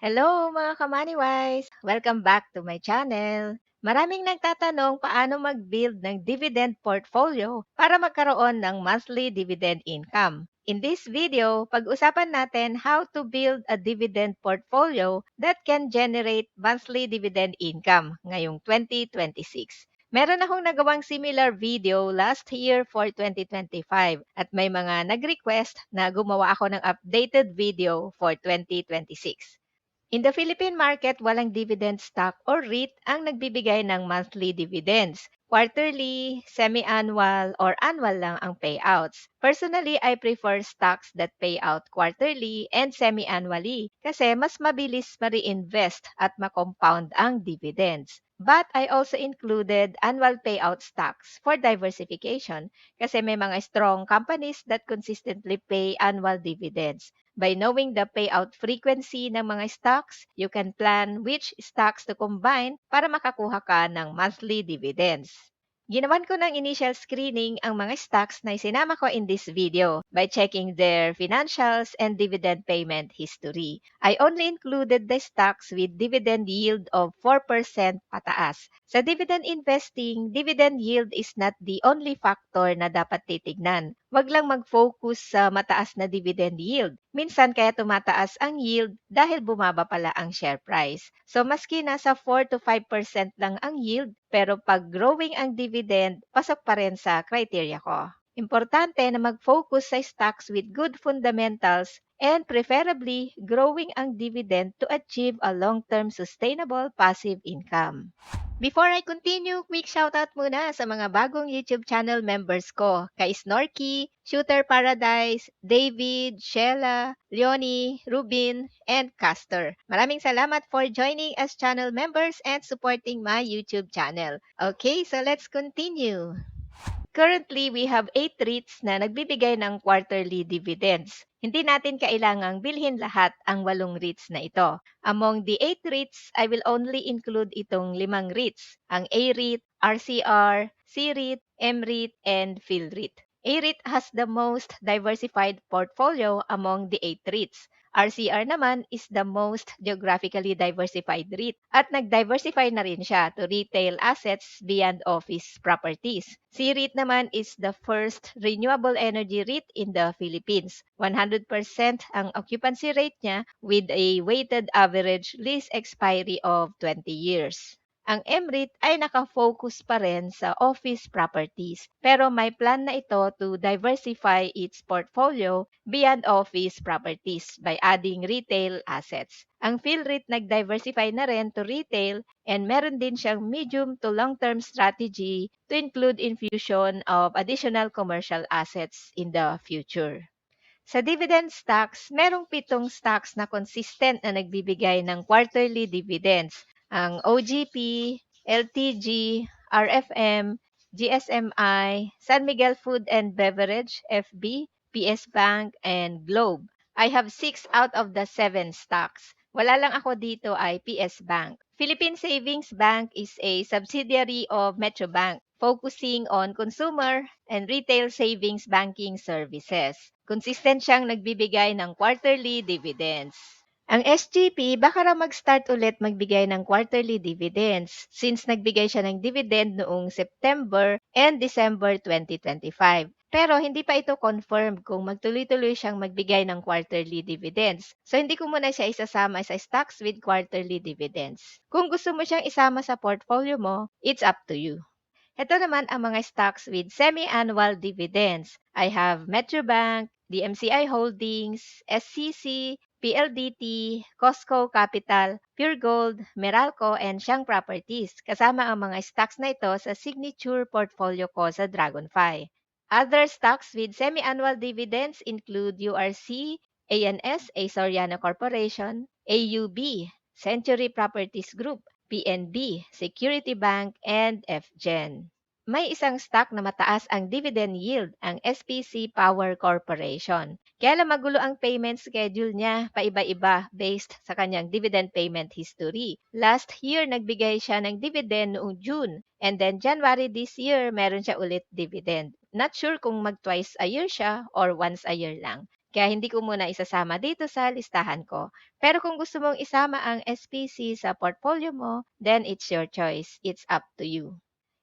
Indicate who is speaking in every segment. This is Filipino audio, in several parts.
Speaker 1: Hello mga ka-Moneywise! Welcome back to my channel. Maraming nagtatanong paano mag-build ng dividend portfolio para magkaroon ng monthly dividend income. In this video, pag-usapan natin how to build a dividend portfolio that can generate monthly dividend income ngayong 2026. Meron akong nagawang similar video last year for 2025 at may mga nag-request na gumawa ako ng updated video for 2026. In the Philippine market, walang dividend stock or REIT ang nagbibigay ng monthly dividends. Quarterly, semi-annual, or annual lang ang payouts. Personally, I prefer stocks that pay out quarterly and semi-annually kasi mas mabilis ma-reinvest at ma-compound ang dividends. But I also included annual payout stocks for diversification kasi may mga strong companies that consistently pay annual dividends. By knowing the payout frequency ng mga stocks, you can plan which stocks to combine para makakuha ka ng monthly dividends. Ginawan ko ng initial screening ang mga stocks na isinama ko in this video by checking their financials and dividend payment history. I only included the stocks with dividend yield of 4% pataas. Sa dividend investing, dividend yield is not the only factor na dapat titignan. Wag lang mag-focus sa mataas na dividend yield. Minsan kaya tumataas ang yield dahil bumaba pala ang share price. So maski nasa 4 to 5% lang ang yield, pero pag growing ang dividend, pasok pa rin sa criteria ko. Importante na mag-focus sa stocks with good fundamentals and preferably growing ang dividend to achieve a long-term sustainable passive income. Before I continue, quick shoutout muna sa mga bagong YouTube channel members ko, kay Snorky, Shooter Paradise, David, Sheila, Leonie, Rubin, and Caster. Maraming salamat for joining as channel members and supporting my YouTube channel. Okay, so let's continue. Currently, we have 8 REITs na nagbibigay ng quarterly dividends. Hindi natin kailangang bilhin lahat ang 8 REITs na ito. Among the 8 REITs, I will only include itong 5 REITs, ang A-REIT, RCR, C-REIT, M-REIT, and PhilREIT. A-REIT has the most diversified portfolio among the 8 REITs. RCR naman is the most geographically diversified REIT at nag-diversify na rin siya to retail assets beyond office properties. C-REIT naman is the first renewable energy REIT in the Philippines. 100% ang occupancy rate niya with a weighted average lease expiry of 20 years. Ang MREIT ay nakafocus pa rin sa office properties, pero may plan na ito to diversify its portfolio beyond office properties by adding retail assets. Ang PhilREIT nag-diversify na rin to retail and meron din siyang medium to long-term strategy to include infusion of additional commercial assets in the future. Sa dividend stocks, merong 7 stocks na consistent na nagbibigay ng quarterly dividends. Ang OGP, LTG, RFM, GSMI, San Miguel Food and Beverage, FB, PS Bank, and Globe. I have 6 out of the 7 stocks. Wala lang ako dito ay PS Bank. Philippine Savings Bank is a subsidiary of Metrobank, focusing on consumer and retail savings banking services. Consistent siyang nagbibigay ng quarterly dividends. Ang SGP, baka raw mag-start ulit magbigay ng quarterly dividends since nagbigay siya ng dividend noong September and December 2025. Pero hindi pa ito confirmed kung magtuloy-tuloy siyang magbigay ng quarterly dividends. So hindi ko muna siya isasama sa stocks with quarterly dividends. Kung gusto mo siyang isama sa portfolio mo, it's up to you. Ito naman ang mga stocks with semi-annual dividends. I have Metrobank, DMCI Holdings, SCC, PLDT, Costco Capital, Pure Gold, Meralco, and Siang Properties. Kasama ang mga stocks na ito sa signature portfolio ko sa Dragonfly. Other stocks with semi-annual dividends include URC, ANS, A Soriano Corporation, AUB, Century Properties Group, PNB, Security Bank, and FGen. May isang stock na mataas ang dividend yield, ang SPC Power Corporation. Kaya lang magulo ang payment schedule niya, paiba-iba based sa kanyang dividend payment history. Last year, nagbigay siya ng dividend noong June, and then January this year, meron siya ulit dividend. Not sure kung mag-twice a year siya or once a year lang. Kaya hindi ko muna isasama dito sa listahan ko. Pero kung gusto mong isama ang SPC sa portfolio mo, then it's your choice. It's up to you.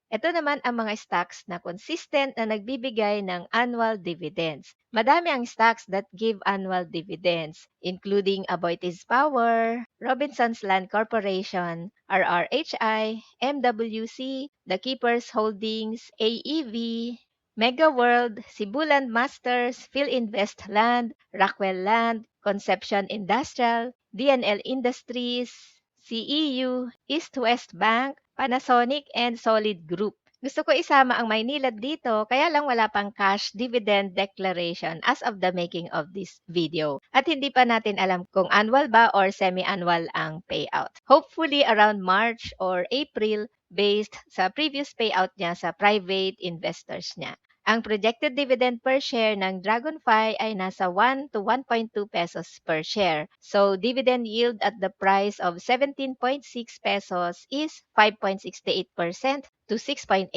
Speaker 1: Ito naman ang mga stocks na consistent na nagbibigay ng annual dividends. Madami ang stocks that give annual dividends, including Aboitiz Power, Robinsons Land Corporation, RRHI, MWC, The Keepers Holdings, AEV, Mega World, Cebuland Masters, PhilInvest Land, Rockwell Land, Conception Industrial, DNL Industries, CEU, East West Bank, Panasonic, and Solid Group. Gusto ko isama ang Maynilad dito, kaya lang wala pang cash dividend declaration as of the making of this video. At hindi pa natin alam kung annual ba or semi-annual ang payout. Hopefully around March or April based sa previous payout niya sa private investors niya. Ang projected dividend per share ng Dragonfly ay nasa 1 to 1.2 pesos per share. So, dividend yield at the price of 17.6 pesos is 5.68% to 6.8%.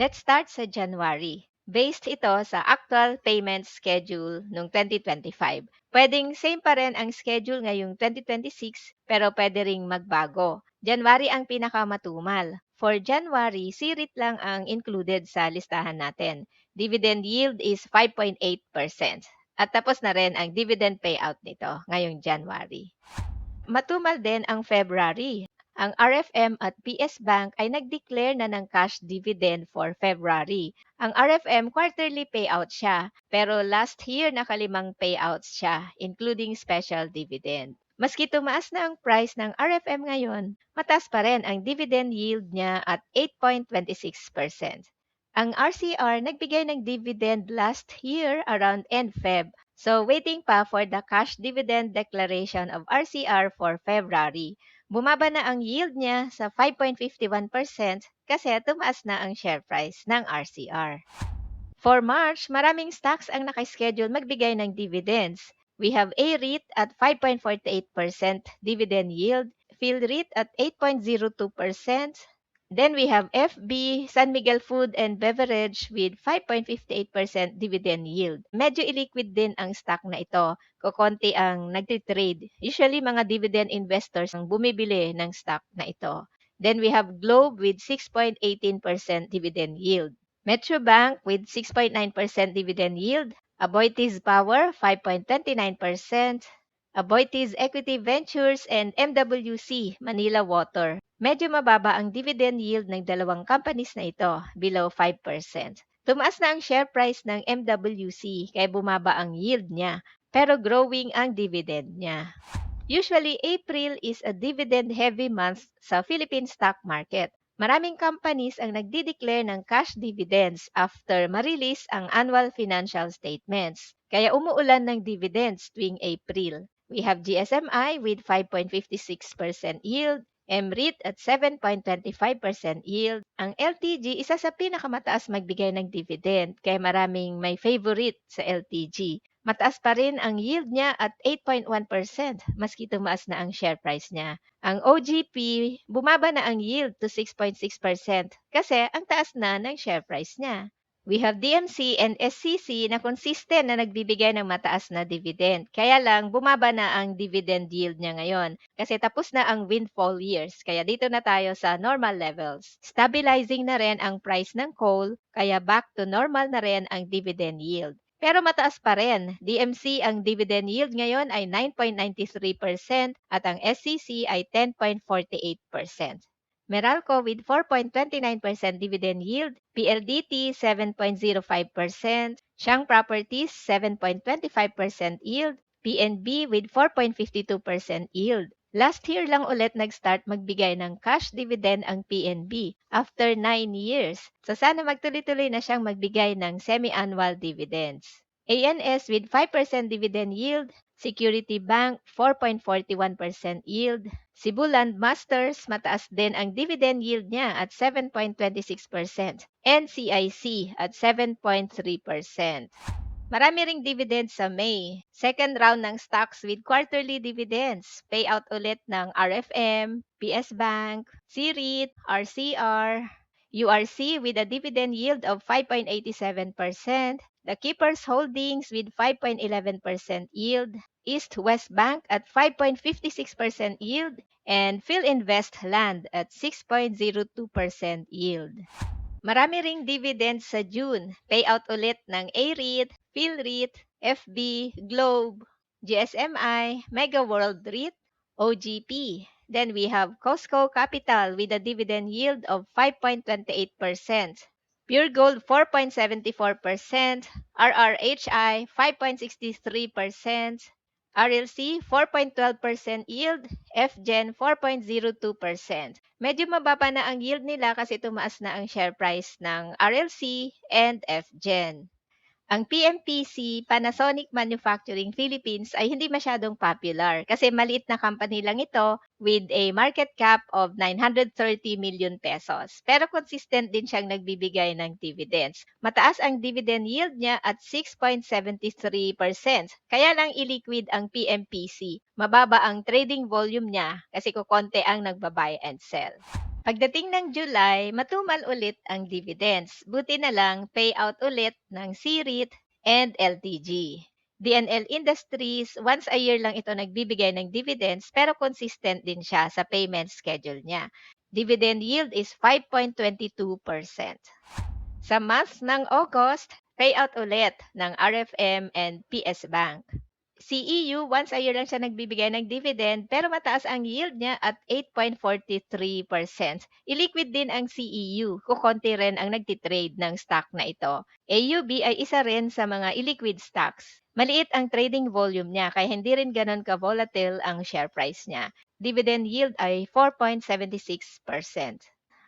Speaker 1: Let's start sa January. Based ito sa actual payment schedule noong 2025. Pwedeng same pa rin ang schedule ngayong 2026 pero pwede ring magbago. January ang pinakamatumal. For January, sirit lang ang included sa listahan natin. Dividend yield is 5.8%. At tapos na rin ang dividend payout nito ngayong January. Matumal din ang February. Ang RFM at PS Bank ay nag-declare na ng cash dividend for February. Ang RFM quarterly payout siya, pero last year nakalimang payouts siya, including special dividend. Maski tumaas na ang price ng RFM ngayon, mataas pa rin ang dividend yield niya at 8.26%. Ang RCR nagbigay ng dividend last year around end Feb. So, waiting pa for the cash dividend declaration of RCR for February. Bumaba na ang yield niya sa 5.51% kasi tumaas na ang share price ng RCR. For March, maraming stocks ang nakaschedule magbigay ng dividends. We have A-REIT at 5.48% dividend yield, PhilREIT at 8.02%, then we have FB, San Miguel Food and Beverage with 5.58% dividend yield. Medyo illiquid din ang stock na ito. Kokonti ang nagtitrade. Usually, mga dividend investors ang bumibili ng stock na ito. Then we have Globe with 6.18% dividend yield. Metrobank with 6.9% dividend yield. Aboitiz Power, 5.29%. Aboitiz Equity Ventures and MWC, Manila Water. Medyo mababa ang dividend yield ng dalawang companies na ito, below 5%. Tumaas na ang share price ng MWC kaya bumaba ang yield niya, pero growing ang dividend niya. Usually, April is a dividend-heavy month sa Philippine stock market. Maraming companies ang nagdi-declare ng cash dividends after ma-release ang annual financial statements. Kaya umuulan ng dividends tuwing April. We have GSMI with 5.56% yield, MREIT at 7.25% yield. Ang LTG, isa sa pinakamataas magbigay ng dividend, kaya maraming may favorite sa LTG. Mataas pa rin ang yield niya at 8.1% maski tumaas na ang share price niya. Ang OGP, bumaba na ang yield to 6.6% kasi ang taas na ng share price niya. We have DMC and SCC na consistent na nagbibigay ng mataas na dividend. Kaya lang, bumaba na ang dividend yield niya ngayon kasi tapos na ang windfall years. Kaya dito na tayo sa normal levels. Stabilizing na rin ang price ng coal, kaya back to normal na rin ang dividend yield. Pero mataas pa rin. DMC ang dividend yield ngayon ay 9.93% at ang SCC ay 10.48%. Meralco with 4.29% dividend yield, PLDT 7.05%, Siang Properties 7.25% yield, PNB with 4.52% yield. Last year lang ulit nag-start magbigay ng cash dividend ang PNB after 9 years. So sana magtuloy-tuloy na siyang magbigay ng semi-annual dividends. ANS with 5% dividend yield, Security Bank 4.41% yield, Cebuland Masters mataas din ang dividend yield niya at 7.26%, NCIC at 7.3%. Marami ring dividends sa May. Second round ng stocks with quarterly dividends. Payout ulit ng RFM, PS Bank, CREIT, RCR, URC with a dividend yield of 5.87%, The Keepers Holdings with 5.11% yield, East West Bank at 5.56% yield, and PhilInvest Land at 6.02% yield. Marami ring dividends sa June. Payout ulit ng A-REIT, PhilREIT, FB, Globe, GSMI, Mega World REIT, OGP. Then we have Costco Capital with a dividend yield of 5.28%. Pure Gold 4.74%, RRHI 5.63%, RLC 4.12% yield, FGen 4.02%. Medyo mababa na ang yield nila kasi tumaas na ang share price ng RLC and FGen. Ang PMPC, Panasonic Manufacturing Philippines, ay hindi masyadong popular kasi maliit na company lang ito with a market cap of 930 million pesos. Pero consistent din siyang nagbibigay ng dividends. Mataas ang dividend yield niya at 6.73%. Kaya lang illiquid ang PMPC. Mababa ang trading volume niya kasi kukonte ang nagba-buy and sell. Pagdating ng July, matumal ulit ang dividends. Buti na lang, payout ulit ng C-REIT and LTG. DNL Industries, once a year lang ito nagbibigay ng dividends pero consistent din siya sa payment schedule niya. Dividend yield is 5.22%. Sa month ng August, payout ulit ng RFM and PS Bank. CEU, once a year lang siya nagbibigay ng dividend pero mataas ang yield niya at 8.43%. Illiquid din ang CEU, kukonti rin ang nagtitrade ng stock na ito. AUB ay isa rin sa mga illiquid stocks. Maliit ang trading volume niya kaya hindi rin ganon ka-volatile ang share price niya. Dividend yield ay 4.76%.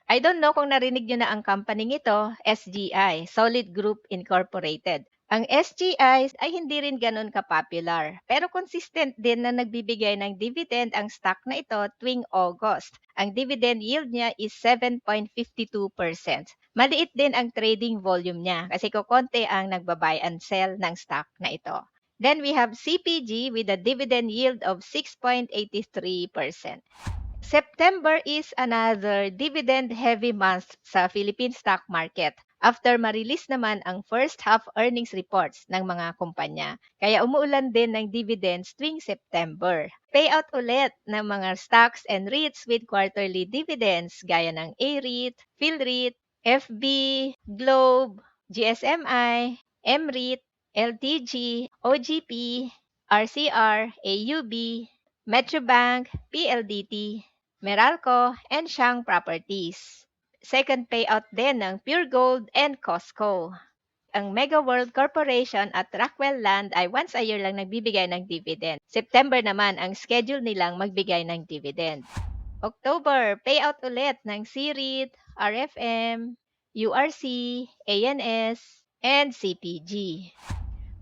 Speaker 1: I don't know kung narinig nyo na ang company ito, SGI, Solid Group Incorporated. Ang SGI ay hindi rin ganun ka-popular, pero consistent din na nagbibigay ng dividend ang stock na ito tuwing August. Ang dividend yield niya is 7.52%. Maliit din ang trading volume niya kasi kukonti ang nagba-buy and sell ng stock na ito. Then we have CPG with a dividend yield of 6.83%. September is another dividend-heavy month sa Philippine stock market after ma-release naman ang first half earnings reports ng mga kumpanya. Kaya umuulan din ng dividends tuwing September. Payout ulit ng mga stocks and REITs with quarterly dividends gaya ng A-REIT, PhilREIT, FB, Globe, GSMI, M-REIT, LTG, OGP, RCR, AUB, Metrobank, PLDT, Meralco, and Shang Properties. Second payout din ng Pure Gold and Costco. Ang Mega World Corporation at Rockwell Land ay once a year lang nagbibigay ng dividend. September naman ang schedule nilang magbigay ng dividend. October, payout ulit ng C-REIT, RFM, URC, ANS, and CPG.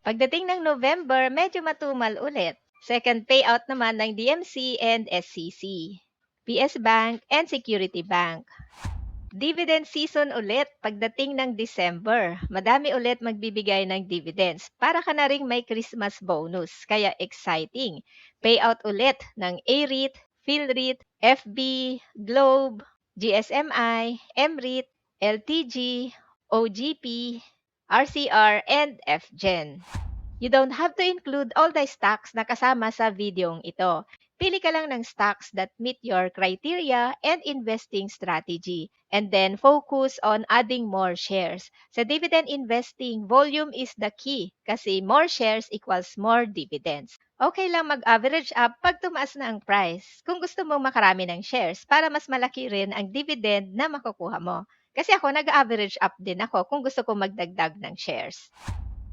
Speaker 1: Pagdating ng November, medyo matumal ulit. Second payout naman ng DMC and SCC, PS Bank and Security Bank. Dividend season ulit pagdating ng December. Madami ulit magbibigay ng dividends. Para ka na ring may Christmas bonus, kaya exciting. Payout ulit ng A-REIT, PhilREIT, FB, Globe, GSMI, M-REIT, LTG, OGP, RCR, and FGen. You don't have to include all the stocks na kasama sa videong ito. Pili ka lang ng stocks that meet your criteria and investing strategy. And then focus on adding more shares. Sa dividend investing, volume is the key kasi more shares equals more dividends. Okay lang mag-average up pag tumaas na ang price kung gusto mong makarami ng shares para mas malaki rin ang dividend na makukuha mo. Kasi ako nag-average up din ako kung gusto kong magdagdag ng shares.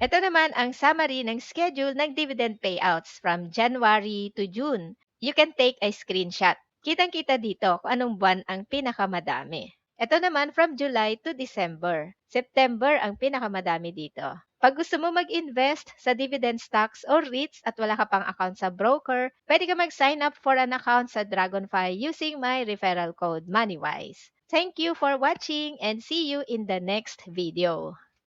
Speaker 1: Ito naman ang summary ng schedule ng dividend payouts from January to June. You can take a screenshot. Kitang-kita dito kung anong buwan ang pinakamadami. Ito naman from July to December. September ang pinakamadami dito. Pag gusto mo mag-invest sa dividend stocks or REITs at wala ka pang account sa broker, pwede ka mag-sign up for an account sa Dragonfly using my referral code MoneyWise. Thank you for watching and see you in the next video.